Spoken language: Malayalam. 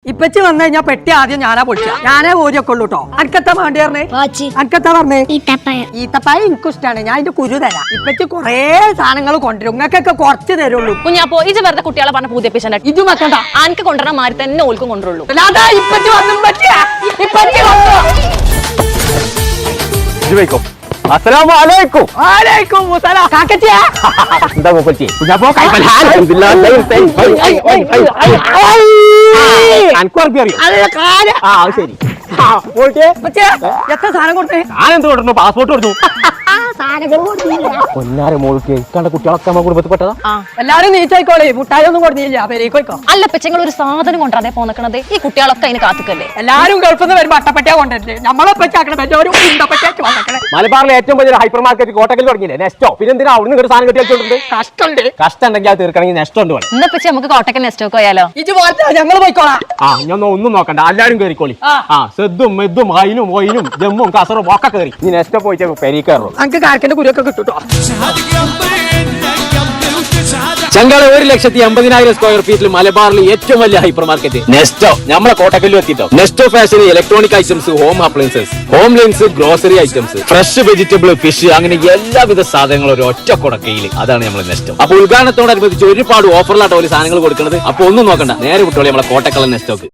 ഇപ്പച്ചി വന്നു കഴിഞ്ഞാ പെട്ടി ആദ്യം ഞാനാ പൊളിച്ച ഞാനേ ഓരിയൊക്കെ ഉള്ളൂ കേട്ടോ. അനക്കത്താ വേണ്ടി പറഞ്ഞേ അനക്കത്താ പറഞ്ഞേ ഈത്തപ്പായ എനിക്കും ഇഷ്ടമാണ്. ഞാൻ അതിന്റെ കുരു തരാം. ഇപ്പച്ചി കൊറേ സാധനങ്ങൾ കൊണ്ടുവരും. നിങ്ങൾക്കൊക്കെ കുറച്ച് തരുള്ളൂ. കുഞ്ഞാപ്പോ ഇത് വെറുതെ കുട്ടികളെ പറഞ്ഞ പൂതിപ്പിച്ച ഇത് വെക്കണ്ട. ആനക്ക് കൊണ്ടുവരണ മാറി തന്നെ ഓൽക്കും കൊണ്ടുള്ളൂ. അതാ ഇപ്പച്ചി വന്നു. ഇപ്പച്ചി വന്നു. അസ്സലാമലൈക്കും. വലൈക്കും മുസലാം. കാക്കച്ചിയാ എന്താ മൂപ്പച്ചി? കുഞ്ഞാപ്പോ ശരി. എത്ര സാധനം കൊടുത്തേ? ഞാനെന്ത് കൊടുത്തു? പാസ്പോർട്ട് കൊടുത്തു. പൊന്നാരെ മോൾക്ക് കണ്ട കുട്ടികളൊക്കെ നമ്മ കുടുംബത്തിൽ പെട്ടതാ. എല്ലാരും നീറ്റായിക്കോളെ. മുട്ടായി ഒന്നും കൊടുത്തില്ല. പെരേക്കോയിക്കോ. അല്ല പെച്ചങ്ങൾ ഒരു സാധനം കൊണ്ടാതെ പോന്നക്കണത്. ഈ കുട്ടികളൊക്കെ അതിന് കാത്തുക്കല്ലേ. എല്ലാരും ഗൾഫിൽ നിന്ന് വരുമ്പോ അട്ടപ്പറ്റിയാ കൊണ്ടുവരല്ലേ. നമ്മളെ പറ്റാക്കണം. എല്ലാവരും ഇണ്ടപ്പറ്റിയാക്കി വന്നേക്കണേ. മലബാറിലെ ഏറ്റവും വലിയ ഹൈപ്പർ മാർക്കറ്റ് കോട്ടക്കൽ തുടങ്ങിയില്ലേ നെസ്റ്റോ. പിന്നെ എന്തിനാ അവിടെ നിന്ന് ഒരു സാധനം കെട്ടി വെച്ചോണ്ട് കഷ്ടണ്ട്. കഷ്ടം ഉണ്ടെങ്കിൽ അത് തീർക്കണമെങ്കിൽ നെസ്റ്റോ ഉണ്ട്. ഇന്ന പെച്ച നമുക്ക് കോട്ടക്കൽ നെസ്റ്റോക്ക് പോയാലോ? ഇത് പോലത്തെ ഞങ്ങൾ പോയിക്കോളാം. ഞാൻ ഒന്നും നോക്കണ്ട, എല്ലാരും കയറിക്കോളി. സെദ്ദും മെദ്ദും ഹൈനും ഒയിനും ജമ്മും കസറും ഒക്കെ കയറി. നീ നെസ്റ്റോ പോയിട്ട് പെരീ കയറുള്ളൂ. നമുക്ക് കാർക്കിന്റെ കുരുവൊക്കെ കിട്ടുട്ടോ. ചങ്കാള 1,80,000 സ്ക്വയർ ഫീറ്റിൽ മലബാറിൽ ഏറ്റവും വലിയ ഹൈപ്പർ മാർക്കറ്റ് നെസ്റ്റോ. നമ്മളെ കോട്ടക്കല്ലും എത്തിട്ടോ. Nesto fashion electronic items, home appliances, home linens, grocery items, fresh vegetable, fish, അങ്ങനെ എല്ലാവിധ സാധനങ്ങളും ഒരു ഒറ്റ കൊടക്കയിൽ. അതാണ് നമ്മൾ നെസ്റ്റോ. അപ്പൊ ഉദ്ഘാടനത്തോടനുബന്ധിച്ച് ഒരുപാട് ഓഫറിലാട്ടോ ഒരു സാധനങ്ങൾ കൊടുക്കുന്നത്. അപ്പൊ ഒന്നും നോക്കണ്ട, നേരെ വിട്ടോളി നമ്മളെ കോട്ടക്കൽ നെസ്റ്റോക്ക്.